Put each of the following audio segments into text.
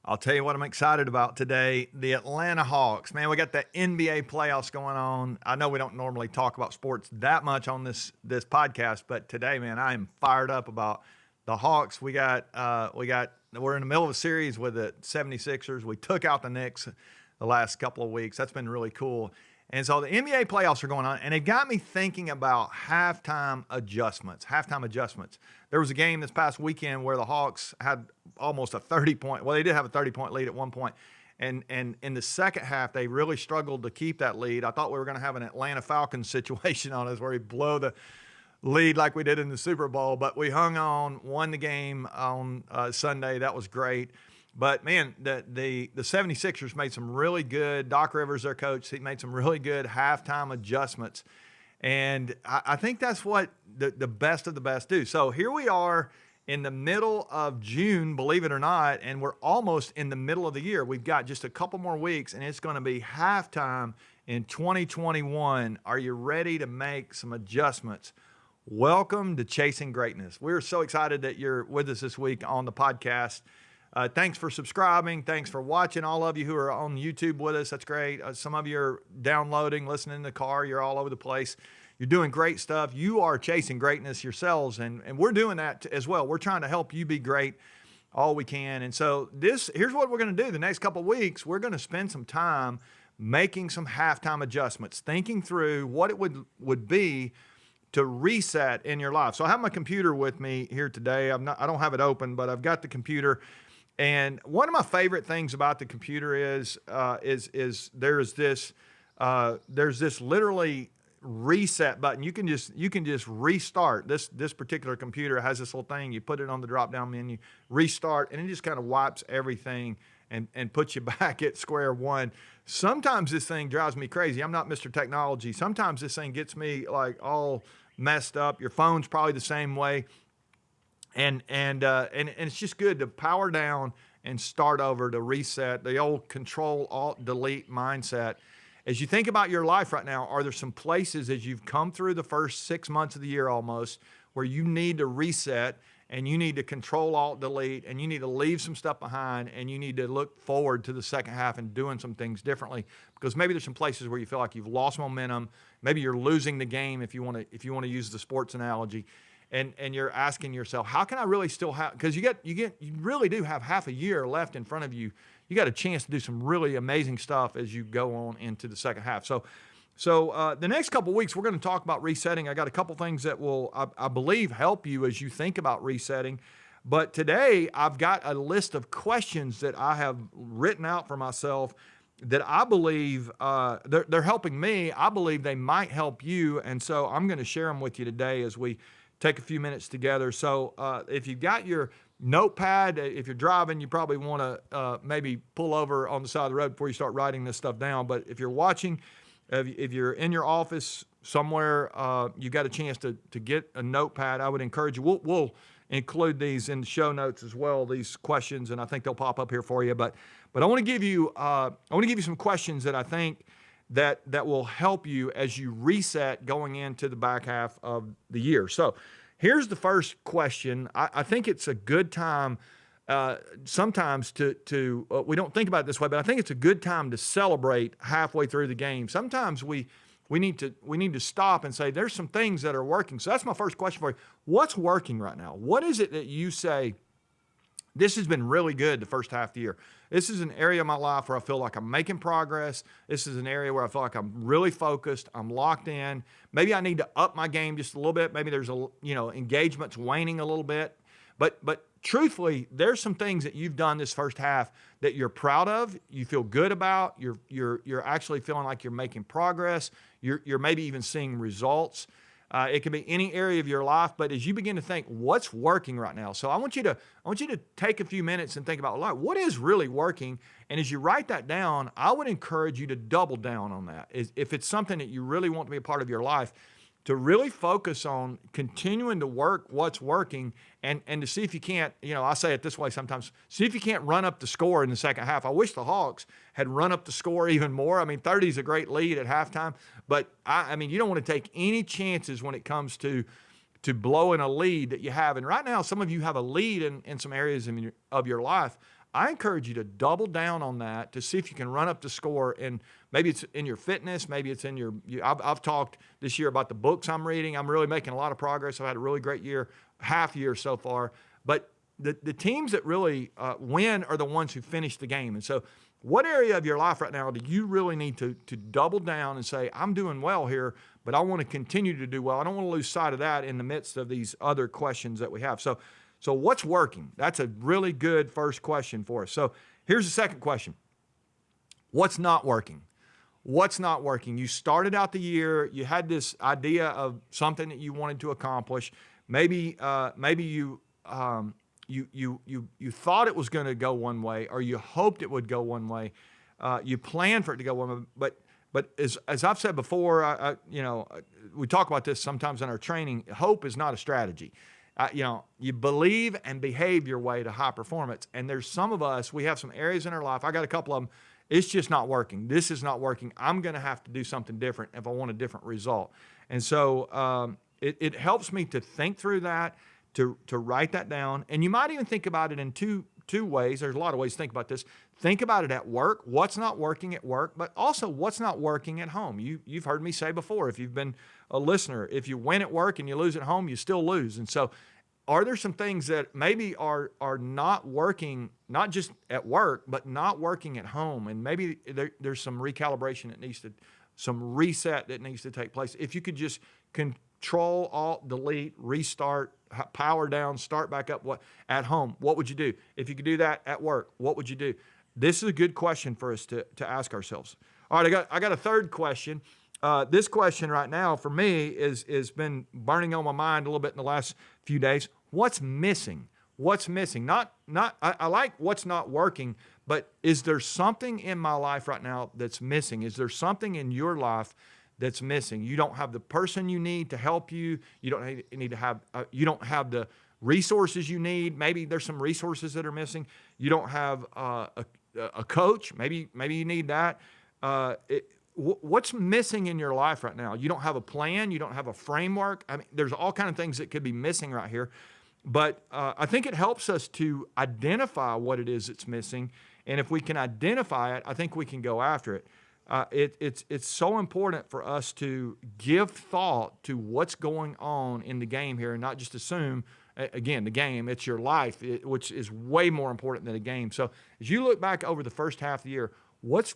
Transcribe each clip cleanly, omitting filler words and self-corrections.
I'll tell you what I'm excited about today. The Atlanta Hawks. Man, we got the NBA playoffs going on. I know we don't normally talk about sports that much on this podcast, but today, man, I am fired up about the Hawks. We're in the middle of a series with the 76ers. We took out the Knicks the last couple of weeks. That's been really cool. And so the NBA playoffs are going on, and it got me thinking about halftime adjustments. There was a game this past weekend where the Hawks had almost a 30-point, well, they did have a 30-point lead at one point. And in the second half, they really struggled to keep that lead. I thought we were going to have an Atlanta Falcons situation on us where we blow the lead like we did in the Super Bowl, but we hung on, won the game on Sunday. That was great. But, man, the 76ers made some really good, Doc Rivers, their coach, he made some really good halftime adjustments. And I think that's what the best of the best do. So here we are in the middle of June, believe it or not, and we're almost in the middle of the year. We've got just a couple more weeks, and it's going to be halftime in 2021. Are you ready to make some adjustments? Welcome to Chasing Greatness. We're so excited that you're with us this week on the podcast. Thanks for subscribing. Thanks for watching. All of you who are on YouTube with us, that's great. Some of you are downloading, listening in the car. You're all over the place. You're doing great stuff. You are chasing greatness yourselves, and we're doing that as well. We're trying to help you be great all we can. And so here's what we're going to do. The next couple of weeks, we're going to spend some time making some halftime adjustments, thinking through what it would be to reset in your life. So I have my computer with me here today. I don't have it open, but I've got the computer. And one of my favorite things about the computer is there's this literally reset button. You can just restart. This particular computer has this little thing. You put it on the drop down menu, restart, and it just kind of wipes everything and puts you back at square one. Sometimes this thing drives me crazy. I'm not Mr. Technology. Sometimes this thing gets me like all messed up. Your phone's probably the same way. And it's just good to power down and start over, to reset, the old Control Alt Delete mindset. As you think about your life right now, are there some places as you've come through the first 6 months of the year almost where you need to reset and you need to Control Alt Delete and you need to leave some stuff behind and you need to look forward to the second half and doing some things differently? Because maybe there's some places where you feel like you've lost momentum. Maybe you're losing the game if you want to use the sports analogy. And you're asking yourself, how can I really still have, because you really do have half a year left in front of you. You got a chance to do some really amazing stuff as you go on into the second half. So the next couple of weeks, we're going to talk about resetting. I got a couple things that will, I believe, help you as you think about resetting. But today, I've got a list of questions that I have written out for myself that I believe they're helping me. I believe they might help you. And so I'm going to share them with you today as we take a few minutes together. So if you've got your notepad, if you're driving, you probably want to maybe pull over on the side of the road before you start writing this stuff down. But if you're watching, if you're in your office somewhere, you've got a chance to get a notepad, I would encourage you. We'll include these in the show notes as well, these questions, and I think they'll pop up here for you. But I want to give you some questions that I think that will help you as you reset going into the back half of the year. So here's the first question. I think it's a good time sometimes to we don't think about it this way, but I think it's a good time to celebrate halfway through the game. Sometimes we need to stop and say, there's some things that are working. So that's my first question for you. What's working right now? What is it that you say, this has been really good the first half of the year? This is an area of my life where I feel like I'm making progress. This is an area where I feel like I'm really focused. I'm locked in. Maybe I need to up my game just a little bit. Maybe there's engagement's waning a little bit. But truthfully, there's some things that you've done this first half that you're proud of, you feel good about. You're actually feeling like you're making progress. You're maybe even seeing results. It can be any area of your life, but as you begin to think, what's working right now? So I want you to take a few minutes and think about, what is really working? And as you write that down, I would encourage you to double down on that. If it's something that you really want to be a part of your life, to really focus on continuing to work what's working and to see if you can't, I say it this way sometimes, see if you can't run up the score in the second half. I wish the Hawks had run up the score even more. 30 is a great lead at halftime, but you don't want to take any chances when it comes to blowing a lead that you have. And right now, some of you have a lead in some areas of your life. I encourage you to double down on that to see if you can run up the score. And maybe it's in your fitness, maybe it's in I've talked this year about the books I'm reading. I'm really making a lot of progress. I've had a really great half year so far. But the teams that really win are the ones who finish the game. And so what area of your life right now do you really need to double down and say, I'm doing well here, but I want to continue to do well. I don't want to lose sight of that in the midst of these other questions that we have. So what's working? That's a really good first question for us. So here's the second question. What's not working? What's not working? You started out the year, you had this idea of something that you wanted to accomplish. Maybe you thought it was going to go one way, or you hoped it would go one way. You planned for it to go one way, but as I've said before, we talk about this sometimes in our training. Hope is not a strategy. You believe and behave your way to high performance. And there's some of us, we have some areas in our life. I got a couple of them. It's just not working. This is not working. I'm going to have to do something different if I want a different result. And so it helps me to think through that, to write that down. And you might even think about it in two ways. There's a lot of ways to think about this. Think about it at work, what's not working at work, but also what's not working at home. You've heard me say before, if you've been a listener, if you win at work and you lose at home, you still lose. And so are there some things that maybe are not working, not just at work, but not working at home? And maybe there's some recalibration some reset that needs to take place. If you could just Control, Alt, Delete, restart, power down, start back up at home, what would you do? If you could do that at work, what would you do? This is a good question for us to ask ourselves. All right, I got a third question. This question right now for me is been burning on my mind a little bit in the last few days. What's missing? What's missing? I like what's not working, but is there something in my life right now that's missing? Is there something in your life that's missing? You don't have the person you need to help you. You don't need to have. You don't have the resources you need. Maybe there's some resources that are missing. You don't have a coach. Maybe you need that. What's missing in your life right now? You don't have a plan. You don't have a framework. I mean, there's all kinds of things that could be missing right here. But I think it helps us to identify what it is that's missing. And if we can identify it, I think we can go after it. It's so important for us to give thought to what's going on in the game here and not just assume, again, the game, it's your life, which is way more important than a game. So as you look back over the first half of the year, what's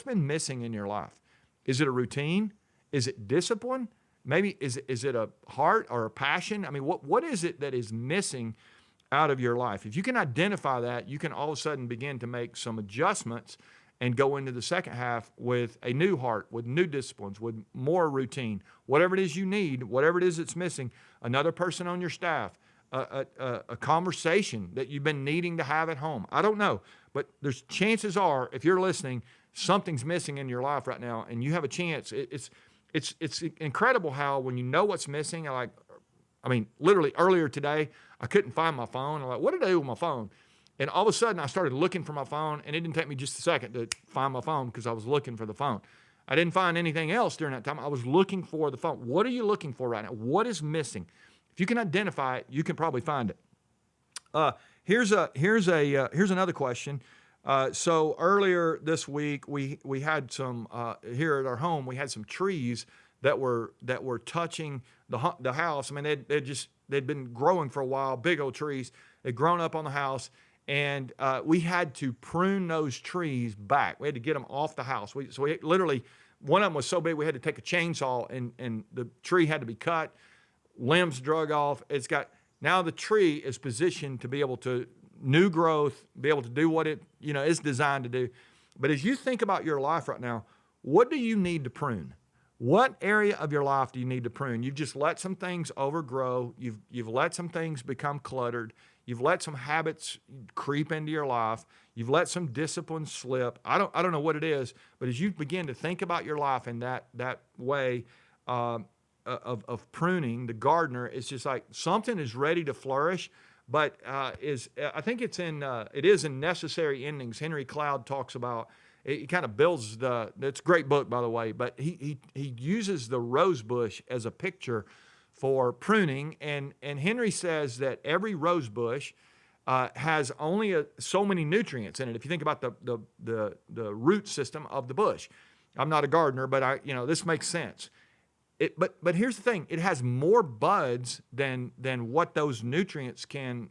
been missing in your life? Is it a routine? Is it discipline? Maybe is it a heart or a passion? I mean, what is it that is missing out of your life? If you can identify that, you can all of a sudden begin to make some adjustments and go into the second half with a new heart, with new disciplines, with more routine. Whatever it is you need, whatever it is that's missing, another person on your staff, a conversation that you've been needing to have at home. I don't know, but there's chances are, if you're listening, something's missing in your life right now, and you have a chance. It's incredible how when you know what's missing, literally earlier today, I couldn't find my phone. I'm like, what did I do with my phone? And all of a sudden, I started looking for my phone, and it didn't take me just a second to find my phone because I was looking for the phone. I didn't find anything else during that time. I was looking for the phone. What are you looking for right now? What is missing? If you can identify it, you can probably find it. Here's another question. So earlier this week, we had some here at our home. We had some trees that were touching the house. I mean, they'd been growing for a while. Big old trees. They'd grown up on the house, and we had to prune those trees back. We had to get them off the house. So we literally, one of them was so big we had to take a chainsaw, and the tree had to be cut, limbs drug off. Now the tree is positioned to be able to new growth, be able to do what it is designed to do. But as you think about your life right now, what do you need to prune? What area of your life do you need to prune? You've just let some things overgrow. You've let some things become cluttered. You've let some habits creep into your life. You've let some discipline slip. I don't know what it is, but as you begin to think about your life in that way of pruning, the gardener, it's just like something is ready to flourish, but I think it is in Necessary Endings. Henry Cloud talks about. He kind of builds it's a great book, by the way, but he uses the rose bush as a picture for pruning. And Henry says that every rose bush has only so many nutrients in it. If you think about the root system of the bush, I'm not a gardener, but this makes sense. But here's the thing: it has more buds than what those nutrients can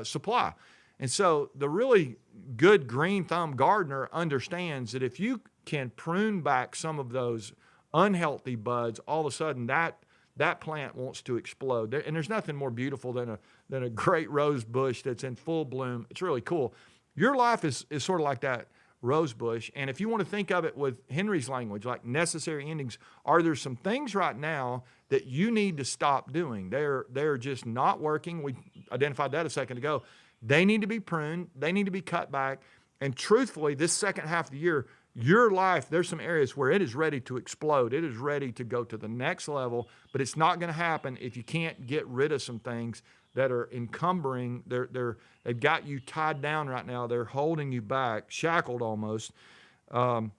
supply. And so the really good green thumb gardener understands that if you can prune back some of those unhealthy buds, all of a sudden that plant wants to explode. And there's nothing more beautiful than a great rose bush that's in full bloom. It's really cool. Your life is sort of like that rose bush. And if you want to think of it with Henry's language, like necessary endings, are there some things right now that you need to stop doing? They're just not working. We identified that a second ago. They need to be pruned. They need to be cut back. And truthfully, this second half of the year, your life, there's some areas where it is ready to explode. It is ready to go to the next level, but it's not going to happen if you can't get rid of some things that are encumbering. They've got you tied down right now. They're holding you back, shackled almost. And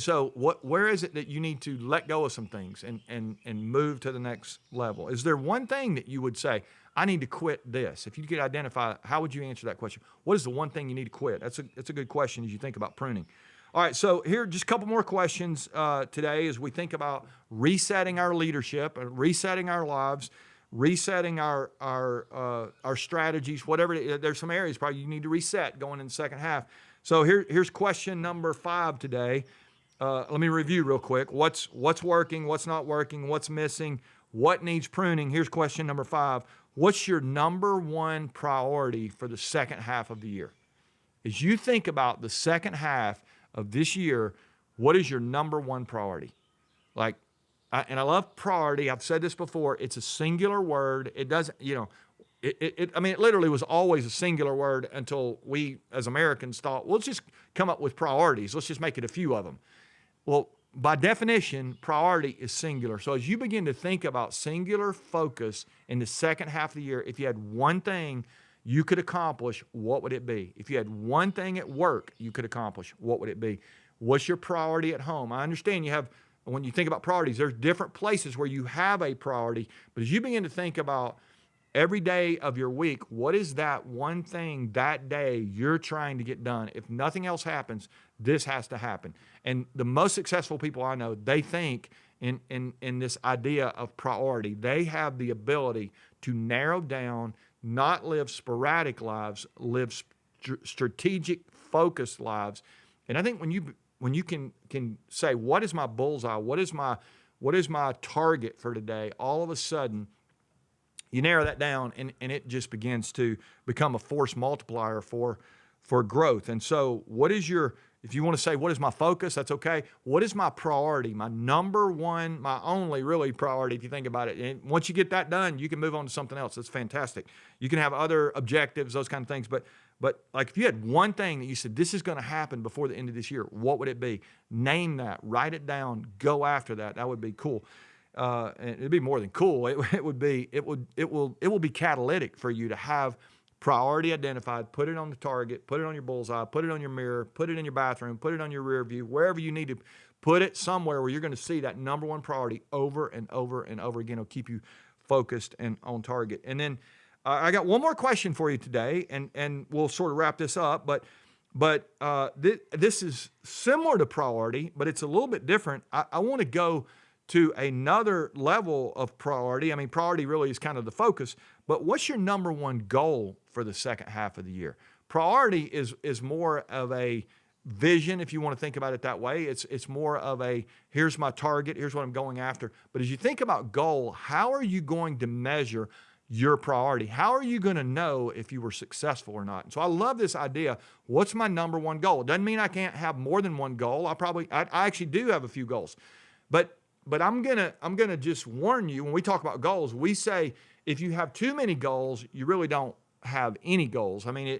so where is it that you need to let go of some things and move to the next level? Is there one thing that you would say, I need to quit this? If you could identify, how would you answer that question? What is the one thing you need to quit? That's a good question as you think about pruning. All right, so here, just a couple more questions today as we think about resetting our leadership, resetting our lives, resetting our strategies, whatever. There's some areas probably you need to reset going in the second half. So here's question number 5 today. Let me review real quick. What's working, what's not working, what's missing, what needs pruning? Here's question number 5. What's your number one priority for the second half of the year? As you think about the second half of this year, what is your number one priority? And I love priority. I've said this before. It's a singular word. It doesn't, it literally was always a singular word until we as Americans thought, well, let's just come up with priorities. Let's just make it a few of them. Well, by definition, priority is singular. So as you begin to think about singular focus in the second half of the year, if you had one thing you could accomplish, what would it be? If you had one thing at work you could accomplish, what would it be? What's your priority at home? I understand when you think about priorities, there's different places where you have a priority, but as you begin to think about every day of your week, what is that one thing that day you're trying to get done? If nothing else happens, this has to happen. And the most successful people I know, they think in this idea of priority. They have the ability to narrow down, not live sporadic lives, live strategic, focused lives. And I think when you can say, what is my bullseye? What is my target for today? All of a sudden, you narrow that down and it just begins to become a force multiplier for growth. And so if you want to say, what is my focus? That's okay. What is my priority? My number one, my only really priority, if you think about it. And once you get that done, you can move on to something else. That's fantastic. You can have other objectives, those kind of things. But like if you had one thing that you said, this is going to happen before the end of this year, what would it be? Name that, write it down, go after that. That would be cool. And it'd be more than cool. It will be catalytic for you to have priority identified, put it on the target, put it on your bullseye, put it on your mirror, put it in your bathroom, put it on your rear view, wherever you need to put it, somewhere where you're going to see that number one priority over and over and over again. It'll keep you focused and on target. And then I got one more question for you today, and we'll sort of wrap this up. But this is similar to priority, but it's a little bit different. I want to go to another level of priority. I mean, priority really is kind of the focus, but what's your number one goal for the second half of the year? Priority is more of a vision, if you want to think about it that way. It's more of a, here's my target, here's what I'm going after. But as you think about goal, how are you going to measure your priority? How are you going to know if you were successful or not? And so I love this idea. What's my number one goal? It doesn't mean I can't have more than one goal. I actually do have a few goals, but I'm gonna just warn you, when we talk about goals, we say if you have too many goals, you really don't have any goals. I mean,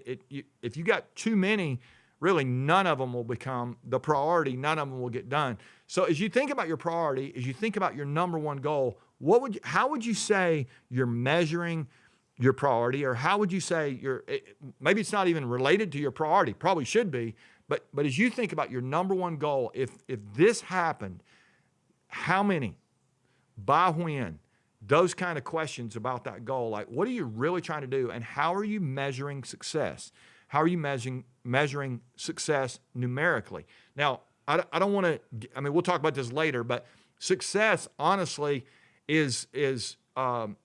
if you got too many, really none of them will become the priority. None of them will get done. So as you think about your priority, as you think about your number one goal, how would you say you're measuring your priority, or how would you say maybe it's not even related to your priority, probably should be, but as you think about your number one goal, if this happened, how many, by when, those kind of questions about that goal. Like, what are you really trying to do? And how are you measuring success? How are you measuring success numerically? Now, I don't want to, I mean, we'll talk about this later, but success, honestly, is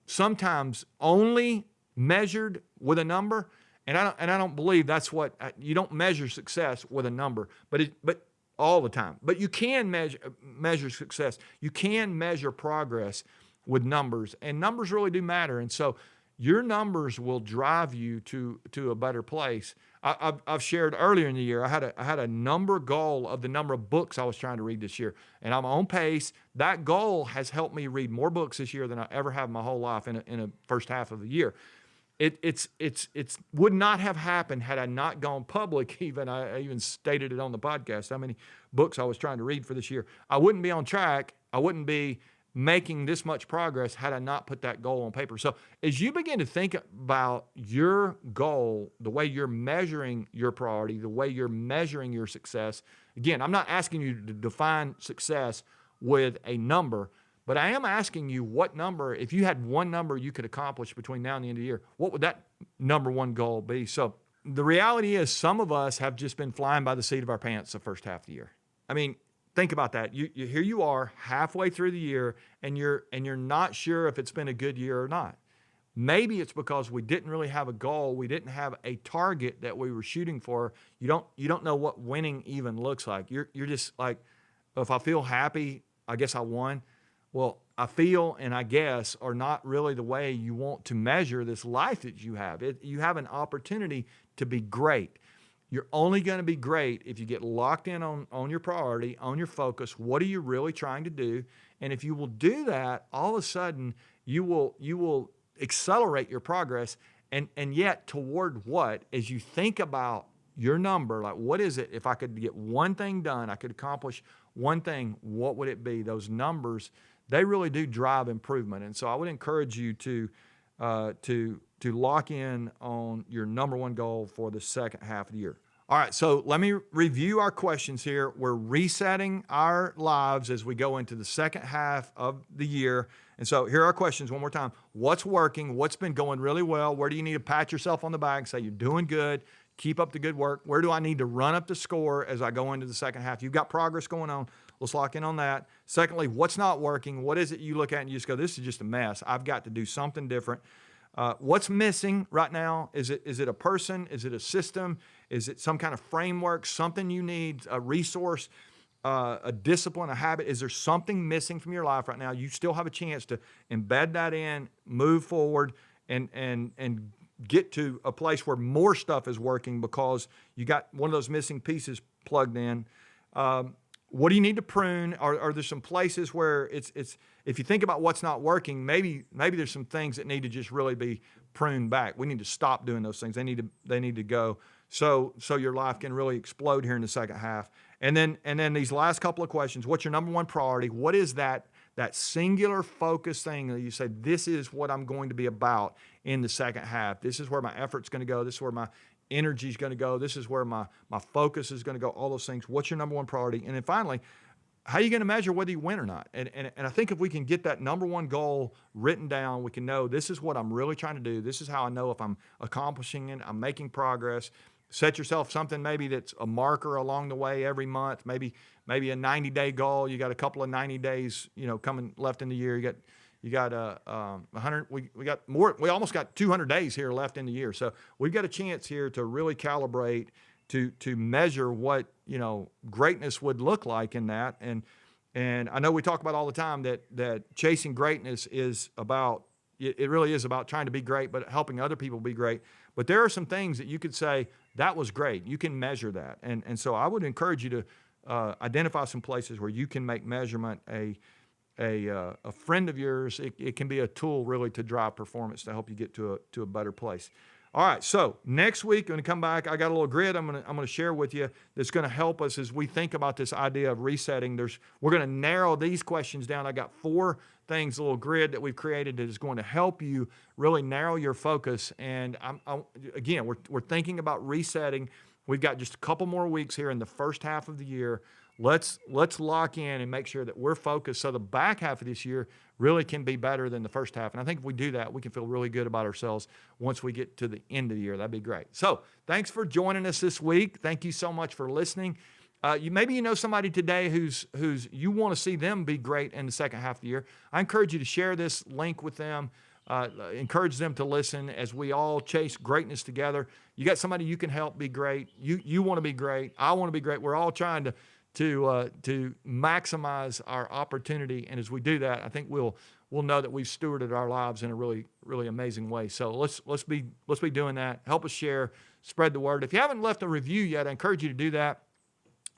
sometimes only measured with a number. And I don't believe that's what, you don't measure success with a number, but all the time. But you can measure success. You can measure progress with numbers, and numbers really do matter. And so your numbers will drive you to a better place. I've shared earlier in the year, I had a number goal of the number of books I was trying to read this year, and I'm on pace. That goal has helped me read more books this year than I ever have in my whole life in a first half of the year. It's would not have happened had I not gone public. I even stated it on the podcast, how many books I was trying to read for this year. I wouldn't be on track. I wouldn't be making this much progress had I not put that goal on paper. So as you begin to think about your goal, the way you're measuring your priority, the way you're measuring your success, again, I'm not asking you to define success with a number, but I am asking you what number, if you had one number you could accomplish between now and the end of the year, what would that number one goal be? So the reality is some of us have just been flying by the seat of our pants the first half of the year. I mean, think about that. Here you are halfway through the year, and you're not sure if it's been a good year or not. Maybe it's because we didn't really have a goal. We didn't have a target that we were shooting for. You don't know what winning even looks like. You're just like, if I feel happy, I guess I won. Well, I feel and I guess are not really the way you want to measure this life that you have. You have an opportunity to be great. You're only going to be great if you get locked in on your priority, on your focus. What are you really trying to do? And if you will do that, all of a sudden you will accelerate your progress. And yet toward what? As you think about your number, like what is it? If I could get one thing done, I could accomplish one thing, what would it be? Those numbers, they really do drive improvement. And so I would encourage you to lock in on your number one goal for the second half of the year. All right, so let me review our questions here. We're resetting our lives as we go into the second half of the year. And so here are our questions one more time. What's working? What's been going really well? Where do you need to pat yourself on the back and say you're doing good? Keep up the good work. Where do I need to run up the score as I go into the second half? You've got progress going on. Let's lock in on that. Secondly, what's not working? What is it you look at and you just go, this is just a mess. I've got to do something different. What's missing right now? Is it a person? Is it a system? Is it some kind of framework, something you need, a resource, a discipline, a habit? Is there something missing from your life right now? You still have a chance to embed that in, move forward, and get to a place where more stuff is working because you got one of those missing pieces plugged in. What do you need to prune? Are there some places where it's if you think about what's not working, maybe there's some things that need to just really be pruned back. We need to stop doing those things. They need to go so your life can really explode here in the second half. And then these last couple of questions, what's your number one priority? What is that singular focus thing that you say, this is what I'm going to be about in the second half. This is where my effort's going to go. This is where my energy is going to go. This is where my focus is going to go, all those things. What's your number one priority? And then finally, how are you going to measure whether you win or not? And I think if we can get that number one goal written down, we can know this is what I'm really trying to do. This is how I know if I'm accomplishing it, I'm making progress. Set yourself something maybe that's a marker along the way every month, maybe a 90-day goal. You got a couple of 90 days, coming left in the year. You got 100. We got more. We almost got 200 days here left in the year. So we've got a chance here to really calibrate to measure what greatness would look like in that. And I know we talk about all the time that chasing greatness is about. It really is about trying to be great, but helping other people be great. But there are some things that you could say that was great. You can measure that, and so I would encourage you to identify some places where you can make measurement a friend of yours. It can be a tool really to drive performance to help you get to a better place. All right, so next week when I come back, I got a little grid I'm gonna share with you that's gonna help us as we think about this idea of resetting. We're gonna narrow these questions down. I got 4 things, a little grid that we've created that is going to help you really narrow your focus. And again, we're thinking about resetting. We've got just a couple more weeks here in the first half of the year. let's lock in and make sure that we're focused so the back half of this year really can be better than the first half. And I think if we do that, we can feel really good about ourselves once we get to the end of the year. That'd be great. So thanks for joining us this week. Thank you so much for listening. Maybe you know somebody today who's you want to see them be great in the second half of the year. I encourage you to share this link with them. Encourage them to listen as we all chase greatness together. You got somebody you can help be great. You want to be great. I want to be great. We're all trying to maximize our opportunity, and as we do that, I think we'll know that we've stewarded our lives in a really, really amazing way. So let's be doing that. Help us share, spread the word. If you haven't left a review yet, I encourage you to do that.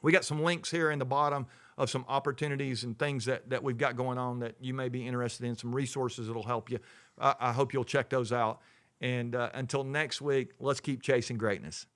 We got some links here in the bottom of some opportunities and things that we've got going on that you may be interested in, some resources that'll help you. I hope you'll check those out. And until next week, let's keep chasing greatness.